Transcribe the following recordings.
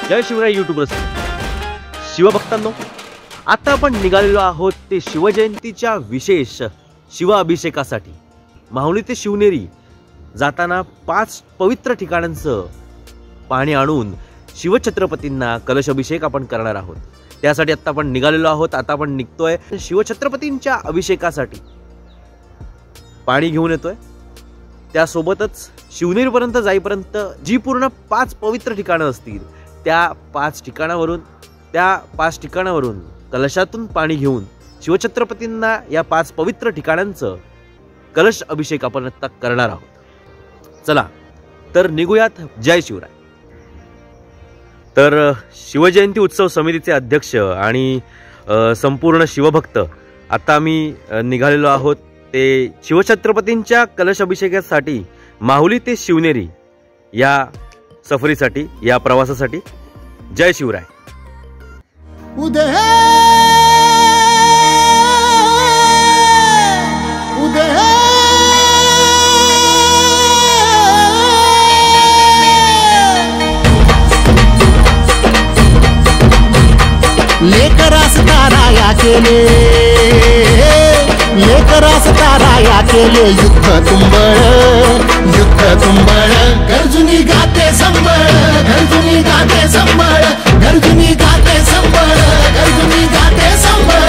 जय Shivray YouTube रसिक शिवभक्तांनो, आता आपण निघालेलो आहोत ते शिवजयंतीच्या विशेष शिवाभिषेकासाठी। माहुली ते शिवनेरी जाताना 5 पवित्र ठिकाणांचं पाणी आणून शिवछत्रपतींना कलश अभिषेक आपण करणार आहोत। त्यासाठी आता आपण निघालेलो आहोत। आता आपण निघतोय शिवछत्रपतींच्या अभिषेकासाठी। पाणी घेऊन येतोय, त्यासोबतच शिवनेरीपर्यंत जाईपर्यंत जी पूर्ण 5 पवित्र ठिकाणं असतील त्या 5 ठिकाणावरून कलशातून पाणी घेऊन शिवछत्रपतींना या 5 पवित्र ठिकाणांचं कलश अभिषेक आपण आता करणार आहोत। चला तर निघूयात। जय शिवराय। तर शिवजयंती उत्सव समितीचे अध्यक्ष आणि संपूर्ण शिवभक्त आता आम्ही निघालेलो आहोत ते शिवछत्रपतींच्या कलश अभिषेकासाठी माहुली ते शिवनेरी या सफरीसाठी, या प्रवासासाठी। जय शिवराय। उदय उदय लेकरास ताराया केले, लेकरास ताराया केले युद्ध तुंबळ गर्जुनी गाते संबळ, गर्जुनी गाते संबळ, गर्जुनी गाते संबळ, गर्जुनी गाते संबळ।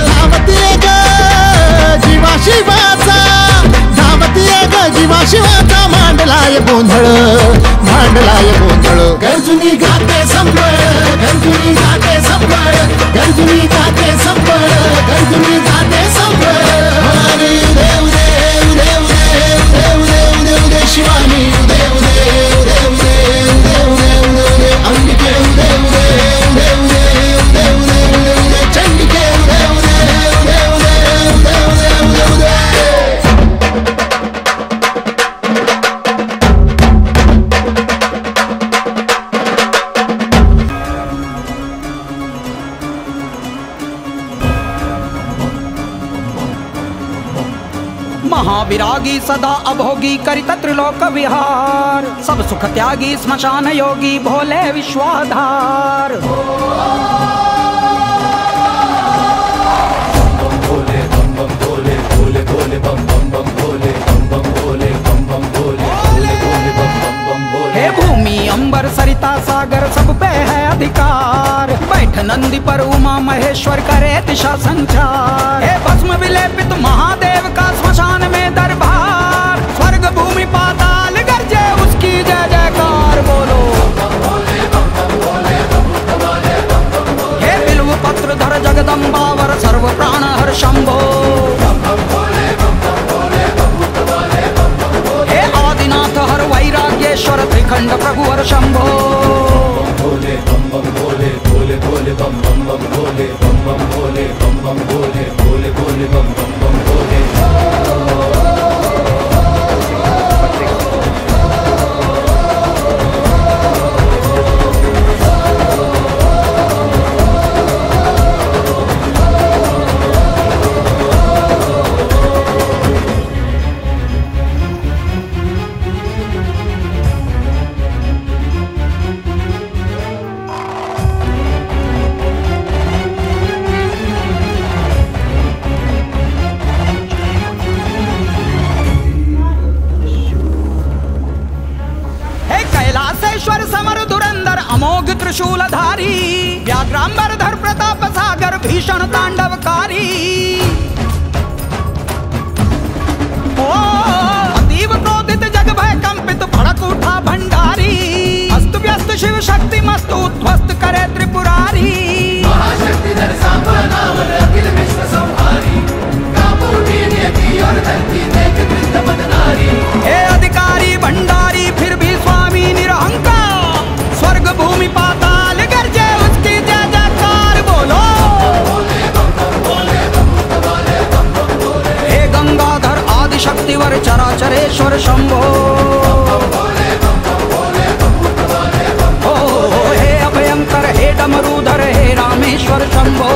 धावतीये ग जीवा शिवाचा, धावतीये ग जीवा शिवाचा, मांडलाय गोंधळ, मांडलाय गोंधळ। गर्जुनी गाते संबळ, गर्जुनी गाते संबळ, गर्जुनी गाते संबळ, गर्जुनी गाते संबळ। हरी देव देव देव देव देव देव देव देव शिवानी देव देव देव देव देव देव देव अंबिके देव देव देव देव देव देव देव चंडिके देव देव देव देव देव देव देव महाविरागी सदा अभोगी करित त्रिलोक विहार, सब सुख त्यागी स्मशान योगी भोले विश्वाधार। हे भूमि अंबर सरिता सागर सब पे है अधिकार, बैठ नंदी पर उमा महेश्वर करे दिशा संचार। हे भस्म विलेपित महादेव का स्मशान में दरबार, स्वर्ग भूमि पाताल गरजे उसकी जय जयकार बोलो। हे बिल्व पत्र धर जगदम्बावर सर्व प्राण हर शंभो, हे आदिनाथ हर वैराग्येश्वर त्रिखंड प्रभु हर शंभो। भोले बम बम भोले, भोले भोले बम बम बम भोले, बम बम भोले, बम बम भोले, भोले भोले बम बम बम भोले। अमोघ त्रिशूलधारी व्याघ्रांबरधर प्रताप सागर भीषण तांडवकारी। ओ अतीव क्रोधित जग भय कंपित भड़क उठा भंडारी, अस्त व्यस्त शिव शक्ति मस्त उध्वस्त करे त्रिपुरारी। महाशक्तिधर सांब नावर अखिल विश्व संहारी, कापूटी नियति और धरती देख कृत बदनारी। हे अधिकारी भंडारी फिर भी स्वामी निरहंकार, स्वर्ग भूमि पाताल गरजे उसकी जय जयकार बोलो। हे गंगाधर आदि शक्तिवर चराचरेश्वर शंभो, हे अभयंकर हे डमरूधर हे रामेश्वर शंभो।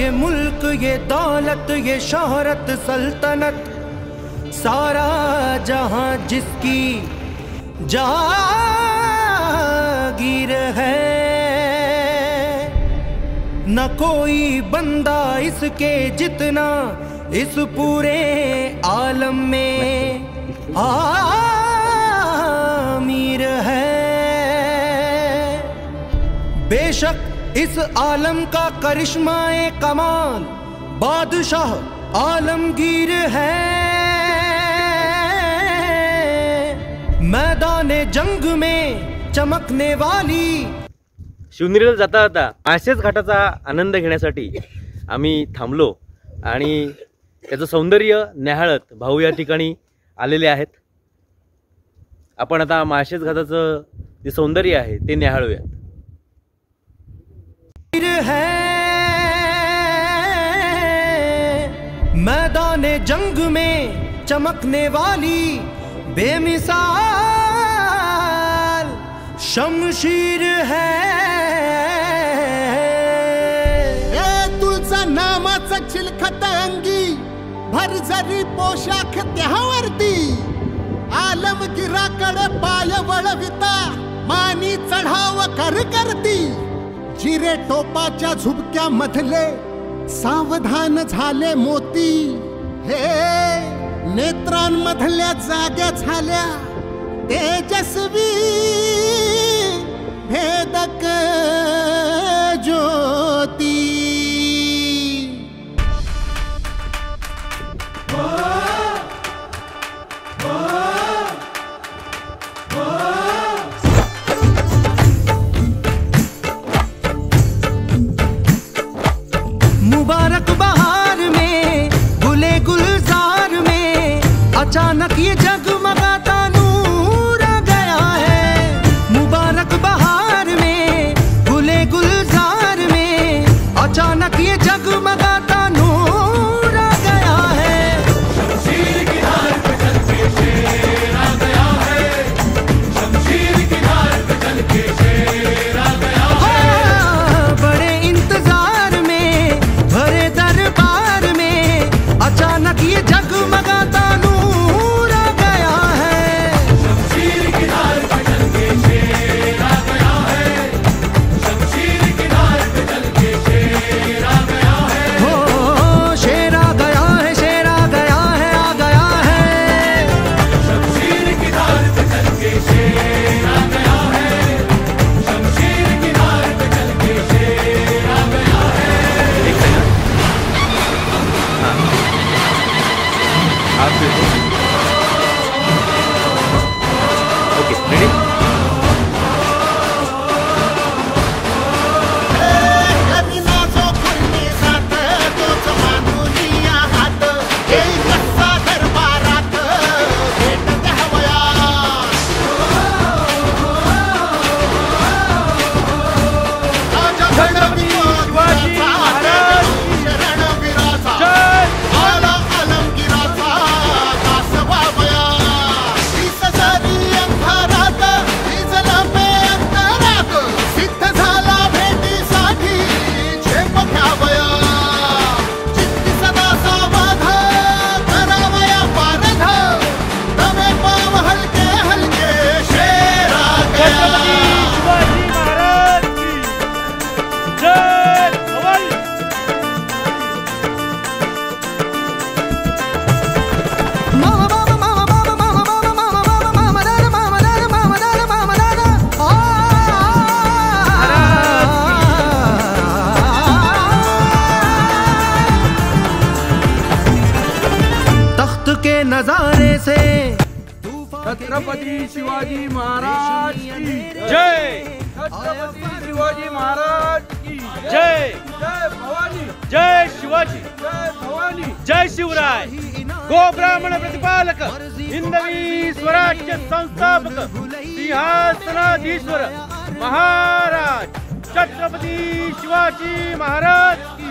ये मुल्क, ये दौलत, ये शोहरत, सल्तनत, सारा जहां जिसकी जागीर है। न कोई बंदा इसके जितना इस पूरे आलम में आमीर है। बेशक इस आलम का करिश्माए कमाल बादशाह आलमगीर है। मैदाने जंग में चमकने वाली। शिवनेरीला जाता जाता माळशेज घाटाचा आनंद घेण्यासाठी आम्ही थांबलो आणि त्याचं सौंदर्य न्याहाळत भाऊ या ठिकाणी आलेले आहेत। आपण आता माळशेज घाटाचं जे सौंदर्य आहे ते न्याहाळूया। है मैदाने जंग में चमकने वाली बेमिसाल शमशीर है। तुळजा नामाचा चिलखत अंगी भरजरी पोशाख त्यावरती आलमगिराकडे पाय वळविता मानी चढाव कर करती। जिरे टोपाच्या झुबक्या मधले सावधान झाले मोती। हे नेत्रांमधल्या जाग्या झाल्या तेजस्वी भेदक ज्योती। मुबारक बहार में गुले गुलजार में अचानक ये जगमगाता नूर आ गया है। मुबारक बहार में गुले गुलजार में अचानक ये जगमगाता नूर आ गया है। शमशीर की धार पे चल के शेर आ गया है। शमशीर की धार पे चल के शेर आ गया है। बड़े इंतजार में भरे दरबार में अचानक ये जगमगाता नूर आ गया है। शमशीर की धार पे चल के शेर आ गया है। शमशीर की धार पे चल के शेर आ गया है। हो शेर आ गया है, शेर आ गया है, आ गया है। शमशीर की धार पे चल के शेर आ गया है। शमशीर की धार पे चल के शेर आ गया है। Okay ready. कधी ना जो खुलने जात तोच मानूनिया हात येई कसा दरबारात भेट द्यावया। राजा गणपती शिवाजी शरण विराजा आला आलमगिराचा दास व्हावया। हीच जरी अंधारात भिजला पे अंतरात सिद्ध झाला भेटीसाठी झेप घ्यावया। चित्ती सदा सावध करावया पारध तवे पाव हलके हलके शेर आ गया। शिवाजी महाराज की जय भवानी। मामा बाबा मामा बाबा मामा बाबा मामा बाबा मामा दादा मामा दादा मामा दादा मामा दादा। तख्त के नजारे से छत्रपति शिवाजी महाराज की जय। छत्रपति शिवाजी महाराज की जय। जय भवानी, जय शिवाजी। जय भवानी। जय शिवराय। गो ब्राह्मण प्रतिपालक हिंदवी स्वराज्य संस्थापक सिंहासनाधीश्वर महाराज छत्रपति शिवाजी महाराज की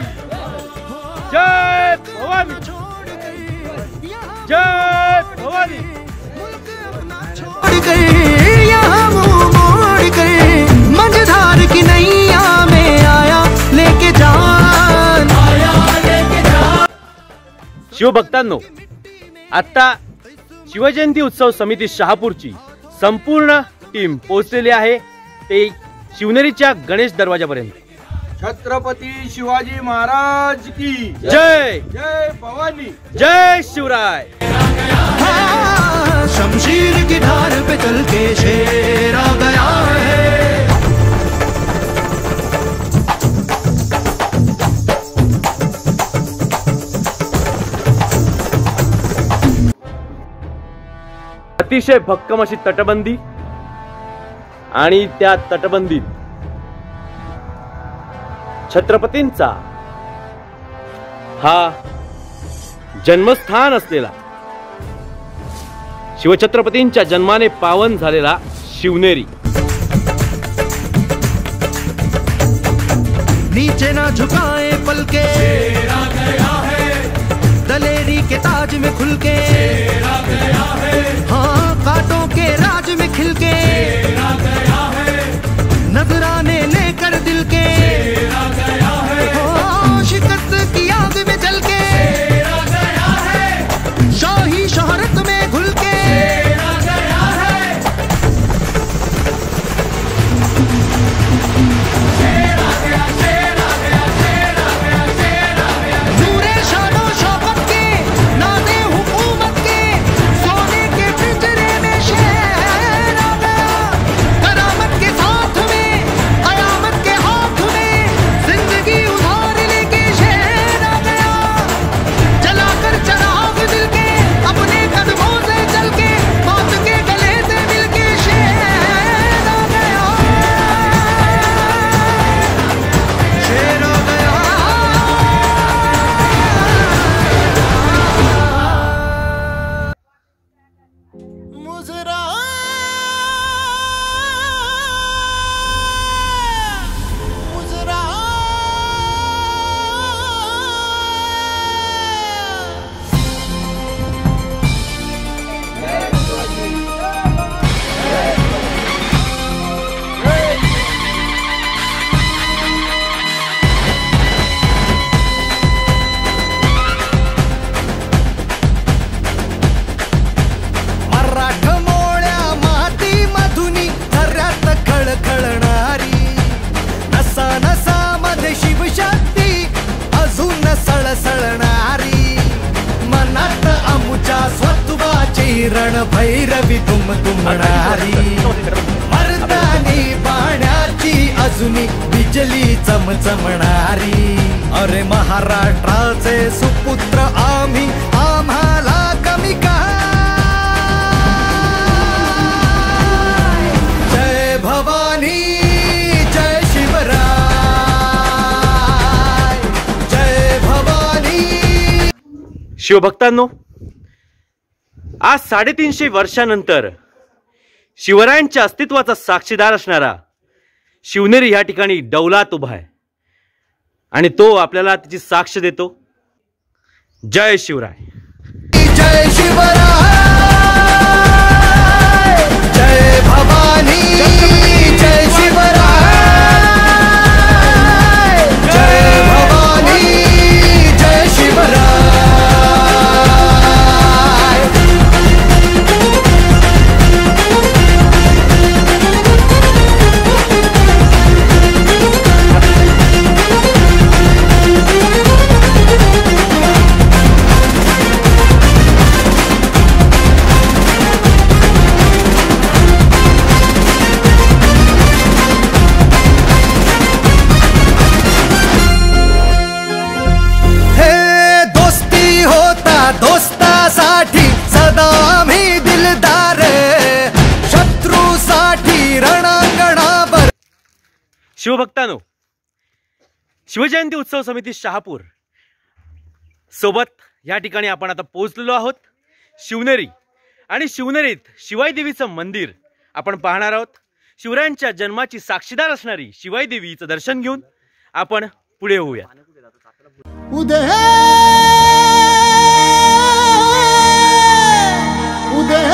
जय भवानी। जय भवानी। छोड़कर यहाँ मुँह मोड़कर मझधार की नैया में आया लेके जान। आया शिवभक्तांनो, आता शिवजयंती उत्सव समिती शहापूरची संपूर्ण टीम पोहोचलेली आहे ते शिवनेरीच्या गणेश दरवाजापर्यंत. छत्रपती शिवाजी महाराज की जय. जय भवानी. जय शिवराय. शमशीर की धार पे चल के शेर आ गया है. अतिशय भक्कम अशी तटबंदी आणि त्या तटबंदीत छत्रपतींचा हा जन्मस्थान असलेला, शिवछत्रपतींच्या जन्माने पावन झालेला शिवनेरी. नीचे ना झुकाए पलके, शेर आ गया है, दलेरी के ताज में खुल के, शेर आ गया है, हाँ कांटों के राज में खिल के, शेर आ गया है, नजराने लेकर दिल के, शेर आ गया है, हाँ शिकस्त की आग में जल के, शेर आ गया है, शाही शोहरत में घुल के, शेर आ गया है, शेर आ गया, शेर आ गया, शेर आ गया, शेर आ गया, नूरे शानो शौकत के, नाज़े हुकूमत के, सोने के पिंजरे में शेर आ गया. करामत के साथ में, कयामत के हाथ में, जिंदगी उधार लेके शेर आ गया. जलाकर चराग दिल के, अपने कदमों से चल के, मौत के गले से मिल के शेर आ गया. शेर आ गया. मुजरा मुजरा मराठमोळ्या माती मधुनी झऱ्यात खळखळणारी, नसा नसामध्ये शिवशक्ती अजून सळसळणारी, मनात आमुच्या स्वत्वाची रणभैरवी दुमदुमणारी, मर्दानी पाण्याची अजूनी बिजली चमचमणारी. अरे महाराष्ट्राचे सुपुत्र आम्ही, आम्हाला कमी काय. जय भवानी, जय शिवराय, जय भवानी. शिवभक्तांनो, आज 350 वर्षानंतर शिवरायांच्या अस्तित्वाचा साक्षीदार असणारा शिवनेरी या ठिकाणी डौलात उभा आहे आणि तो आपल्याला त्याची साक्ष देतो. जय शिवराय. जय शिवराय, जय भवानी, जय शिवराय, जय भवानी, जय शिवराय. हे दोस्ती होता दोस्तासाठी सदा आम्ही दिलदार, शत्रूसाठी रणांगणावर. शिवभक्तांनो, शिवजयंती उत्सव समिती शहापूर सोबत या ठिकाणी आपण आता पोहोचलेलो आहोत. शिवनेरी आणि शिवनेरीत शिवाई देवीचं मंदिर आपण पाहणार आहोत. शिवरायांच्या जन्माची साक्षीदार असणारी शिवाई देवीचं दर्शन घेऊन आपण पुढे होऊया. उदय उदय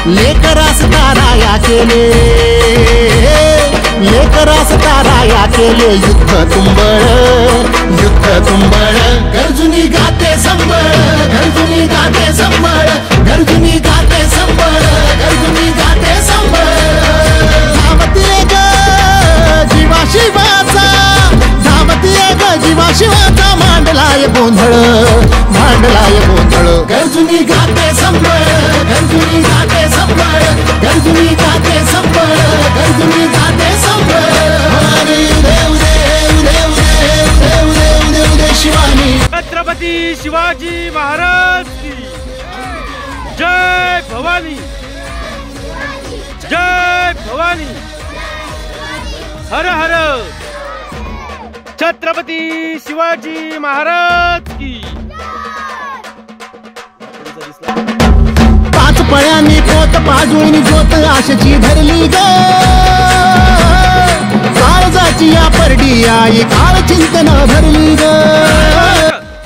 लेकरास ताराया केले, लेकरास ताराया केले युद्ध तुंबळ गर्जुनी गाते संबळ, गर्जुनी गाते संबळ, गर्जुनी गाते संबळ, गर्जुनी गाते संबळ. धावतीये ग जीवा शिवाचा, धावतीये ग जीवा शिवाचा, मांडलाय गोंधळ, मांडलाय गोंधळ. गर्जुनी गाते संबळ, गर्जुनी गाते संबळ, गर्जुनी गाते संबळ, गर्जुनी गाते संबळ. भवानी देव देव देव देव देव देव देव देव शिवानी. छत्रपती शिवाजी महाराज की जय. भवानी जय. भवानी हर हर. छत्रपती शिवाजी महाराज की. पाच पळ्यांनी पोत पाजून ज्योत आशेची धरली ग, काळजाची या परडी आई काळ चिंतन भरली ग.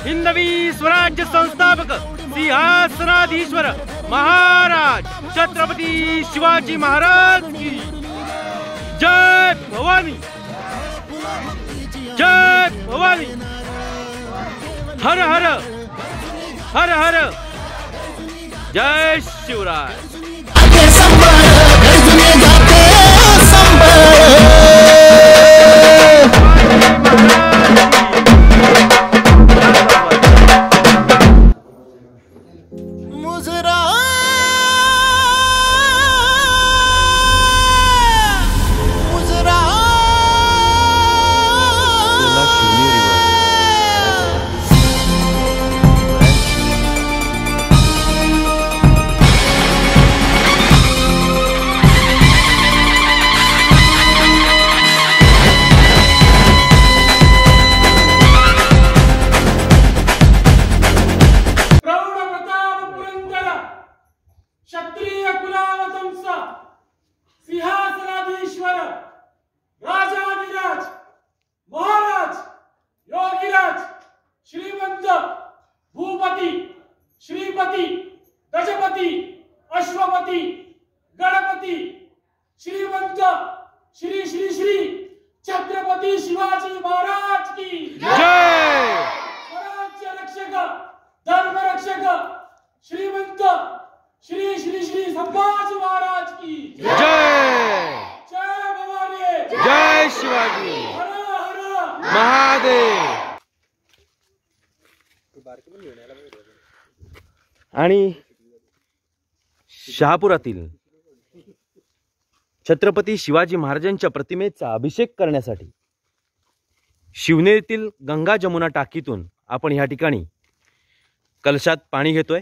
हिंदवी स्वराज्य संस्थापक सिंहासनाधीश्वर महाराज छत्रपती शिवाजी महाराज की जय. भवानी जय. भवानी हर हर. हर हर. जय शिवराय. गाते संबळ, गर्जुनी गाते संबळ. मुजरा मुजरा प्रौढ प्रताप पुरंदर क्षत्रिय कुलावतंस सिंहासनाधीश्वर राजाधिराज महाराज योगीराज श्रीमंत भूपती श्रीपती गजपती अश्वपती गणपती श्रीमंत श्री श्री श्री छत्रपती शिवाजी महाराज की जय. स्वराज्य रक्षक धर्म रक्षक श्रीमंत श्री श्री श्री संभाजी महाराज की जय. जय. भवानी जय शिवाजी हर हर महादेव. आणि शहापुरातील छत्रपती शिवाजी महाराजांच्या प्रतिमेचा अभिषेक करण्यासाठी शिवनेरीतील गंगा जमुना टाकीतून आपण ह्या ठिकाणी कलशात पाणी घेतोय.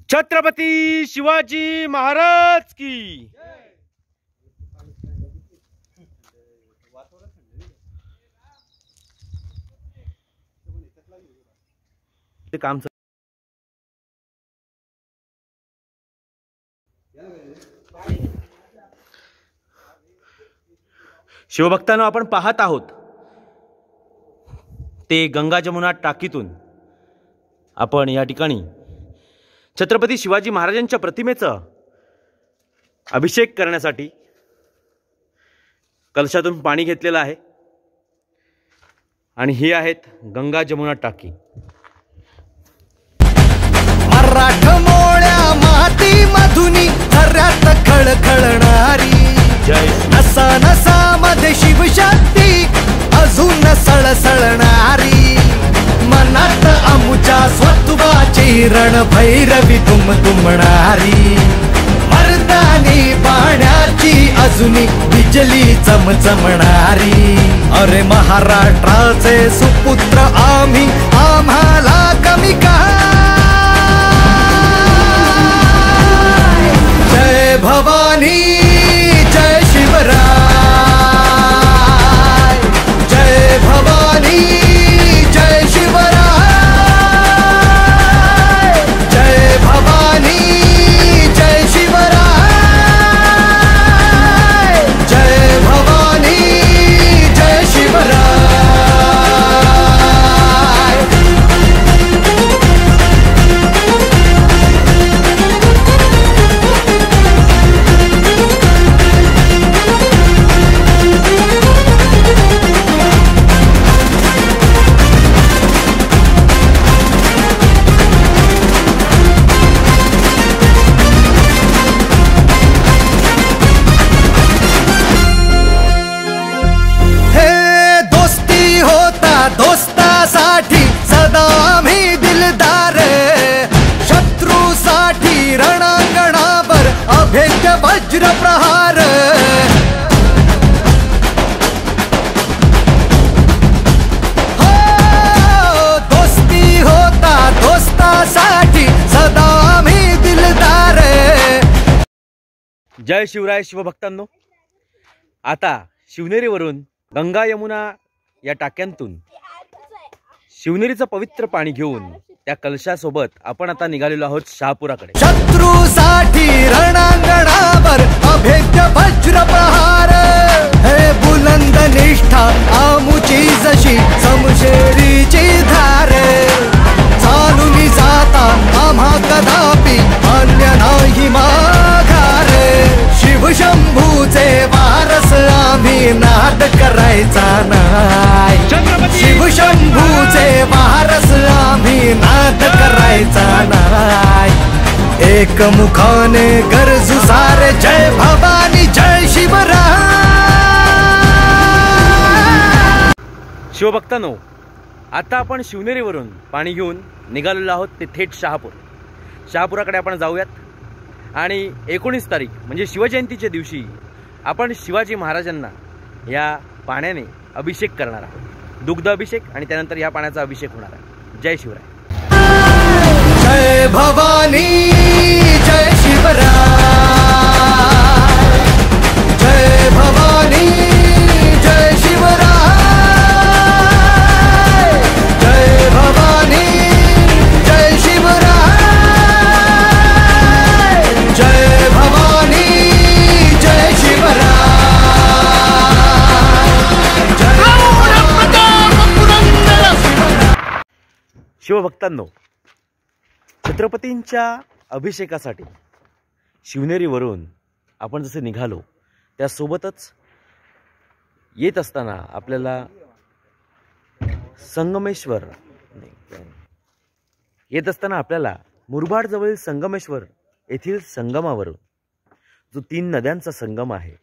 छत्रपती शिवाजी महाराज की ते काम शिवभक्तांनो आपण पाहत आहोत ते गंगा जमुना टाकीतून आपण या ठिकाणी छत्रपती शिवाजी महाराजांच्या प्रतिमेचा अभिषेक करण्यासाठी कलशातून पाणी घेतलेलं आहे आणि ही आहेत गंगा जमुना टाकी. मराठमोळ्या माती मधुनी हऱ्यात खळखळणारी जय नसा नसामध्ये शिवशक्ती अजून सळसळणारी मनात आमुच्या स्वत्वाची रण भैरवी तुमणारी मर्दानी पाण्याची अजूनी बिजली चमचमणारी अरे महाराष्ट्राचे सुपुत्र आम्ही आम्हाला कमी काय. जय भवानी जय शिवराय जय भवानी जय शिवराय जय वज्र प्रहार हो, दोस्ती होता दोस्तासाठी सदा आम्ही दिलदार. जय शिवराय शिवभक्तांनो. आता शिवनेरीवरून गंगा यमुना या टाक्यांतून शिवनेरीचं पवित्र पाणी घेऊन त्या कलशासोबत आपण आता निघालेलो आहोत शहापुराकडे. शत्रूसाठी रणांगणावर अभेद्य वज्र प्रहार. हे बुलंद निष्ठा आमुची जशी समशेरीची धार. चालून जाता आम्हा कदापि अन्य नाही माघार. शिवशंभूचे वारस आम्ही नाद करायचा नाही. शिवशंभूचे वारस आम्ही नाद करायचा नाही. एकमुखाने गरजू सारे जय भवानी जय शिवराय. शिवभक्तांनो, आता आपण शिवनेरीवरून पाणी घेऊन निघालेलो आहोत ते थेट शहापूर. शहापुराकडे आपण जाऊयात आणि 19 तारीख म्हणजे शिवजयंतीच्या दिवशी आपण शिवाजी महाराजांना या पाण्याने अभिषेक करणार आहोत. दुग्ध अभिषेक आणि त्यानंतर या पाण्याचा अभिषेक होणार आहे. जय शिवराय. जय भवानी जय शिवराय. जय भवानी जय शिवराय. जय भवानी जय शिवराय. जय भवानी जय शिवराय. शिवभक्तांनो, छत्रपतींच्या अभिषेकासाठी शिवनेरीवरून आपण जसे निघालो त्यासोबतच येत असताना आपल्याला संगमेश्वर येत असताना आपल्याला मुरबाड जवळील संगमेश्वर येथील संगमावरून जो 3 नद्यांचा संगम आहे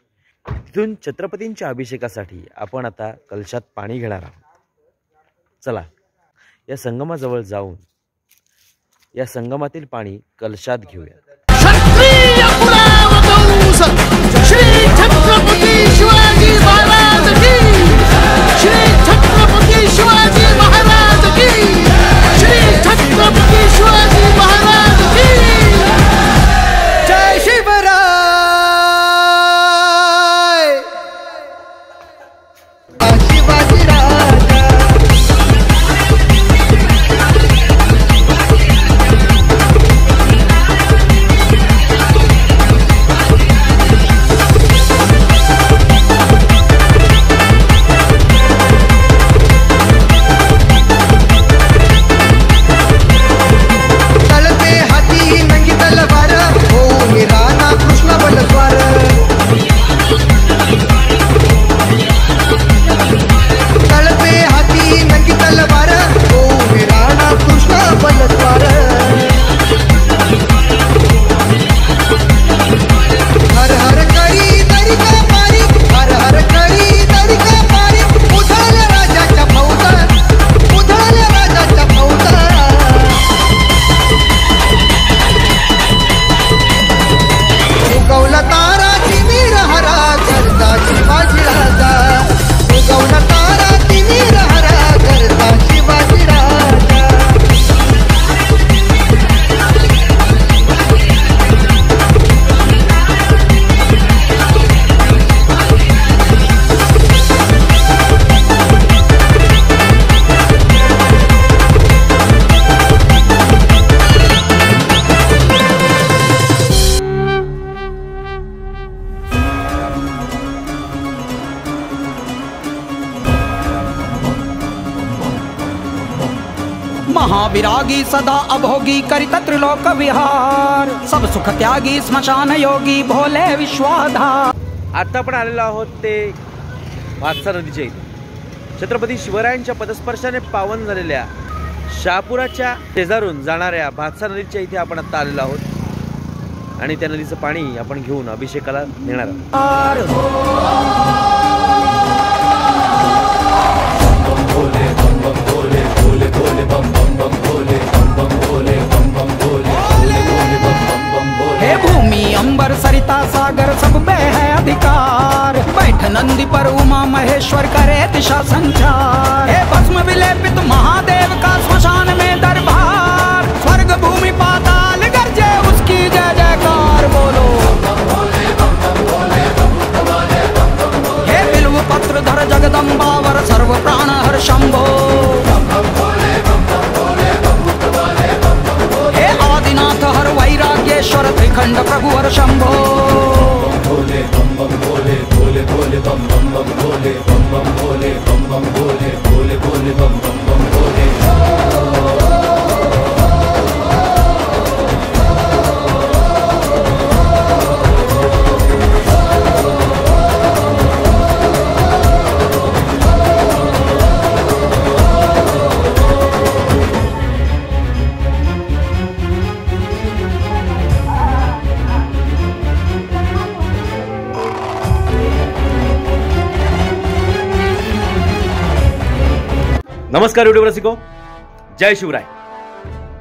तिथून छत्रपतींच्या अभिषेकासाठी आपण आता कलशात पाणी घेणार आहोत. चला या संगमाजवळ जाऊन या संगमातील पाणी कलशात घेऊया. क्षत्रिय कुलावतंस श्री छत्रपती शिवाजी महाराज की. श्री छत्रपती शिवाजी महाराज की. श्री छत्रपती शिवाजी महाराज की. जय शिवराय. शिवाजी राजा. तलते हाती नंगी तलवार हो राणा कृष्ण बलद्वार. तलते हाती नंगी तलवार हो राणा कृष्ण बलद्वार. हर हर करी तरी का पारी. हर हर करी तरी का पारी. उधळल्या राजाच्या फौजा. उधळल्या राजाच्या फौजा. उगवला तारा तिमीर हरा करता शिवाजी राजा. उगवला तारा तिमीर हरा करता शिवाजी राजा. महाविरागी सदा अभोगी करित त्रिलोक विहार. सब सुख त्यागी स्मशान योगी भोले विश्वाधार. आता आपण आलेलो आहोत ते भातसा नदीच्या इथे. छत्रपती शिवरायांच्या पदस्पर्शाने पावन झालेल्या शहापुराच्या शेजारून जाणाऱ्या भातसा नदीच्या इथे आपण आता आलेलो आहोत आणि त्या नदीचं पाणी आपण घेऊन अभिषेकाला नेणार आहोत. हे भूमी अंबर सरिता सागर सब पे है अधिकार। बैठ नंदी पर उमा महेश्वर करे दिशा संचार। हे भस्म विलेपित महादेव का स्मशान में दरबार। स्वर्ग भूमि पाताल गर्जे उसकी जय जयकार बोलो। हे बिल्व पत्र धर जगदम्बावर सर्व प्राण हर शंभो। हे आदिनाथ हर वैराग्येश्वर त्रिखंड प्रभु हर शंभो। भोले बम बम भोले भोले भोले बम बम बम भोले बम बम भोले बम बम भोले भोले भोले बम बम बम भोले। नमस्कार व्हिडिओ रसिको, जय शिवराय.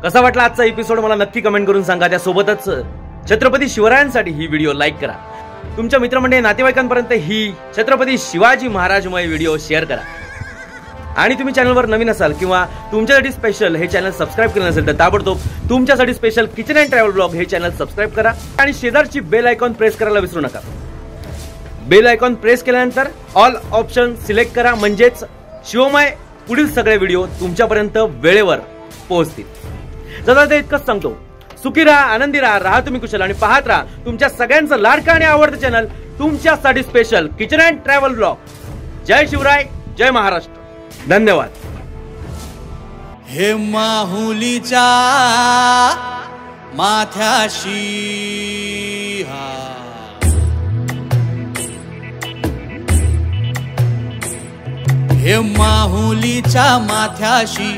कसा वाटला आजचा एपिसोड मला नक्की कमेंट करून सांगा. त्यासोबतच छत्रपती शिवरायांसाठी ही व्हिडिओ लाईक करा. तुमच्या मित्रमंडळी नातेवाईकांपर्यंत ही छत्रपती शिवाजी महाराजमय व्हिडिओ शेअर करा. आणि तुम्ही चॅनलवर नवीन असाल किंवा तुमच्यासाठी स्पेशल हे चॅनल सबस्क्राईब केलं नसेल तर ताबडतोब तुमच्यासाठी special kitchen and travel blog हे चॅनल सबस्क्राईब करा आणि शेजारची बेल आयकॉन प्रेस करायला विसरू नका. बेल आयकॉन प्रेस केल्यानंतर ऑल ऑप्शन सिलेक्ट करा, म्हणजेच शिवमय पुढील सगळे व्हिडिओ तुमच्यापर्यंत वेळेवर पोहोचतील. जरा ते इतकंच सांगतो, सुखी राहा, आनंदी राहा, राहा तुम्ही कुशल आणि पाहत राहा तुमच्या सगळ्यांचं लाडकं आणि आवडतं चॅनल तुमच्यासाठी special kitchen and travel blog. जय शिवराय, जय महाराष्ट्र. धन्यवाद. हे माहुलीच्या माथ्याशी हे माहुलीच्या माथ्याशी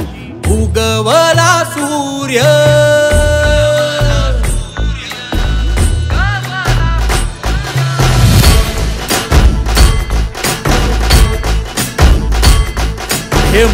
उगवला सूर्य. हे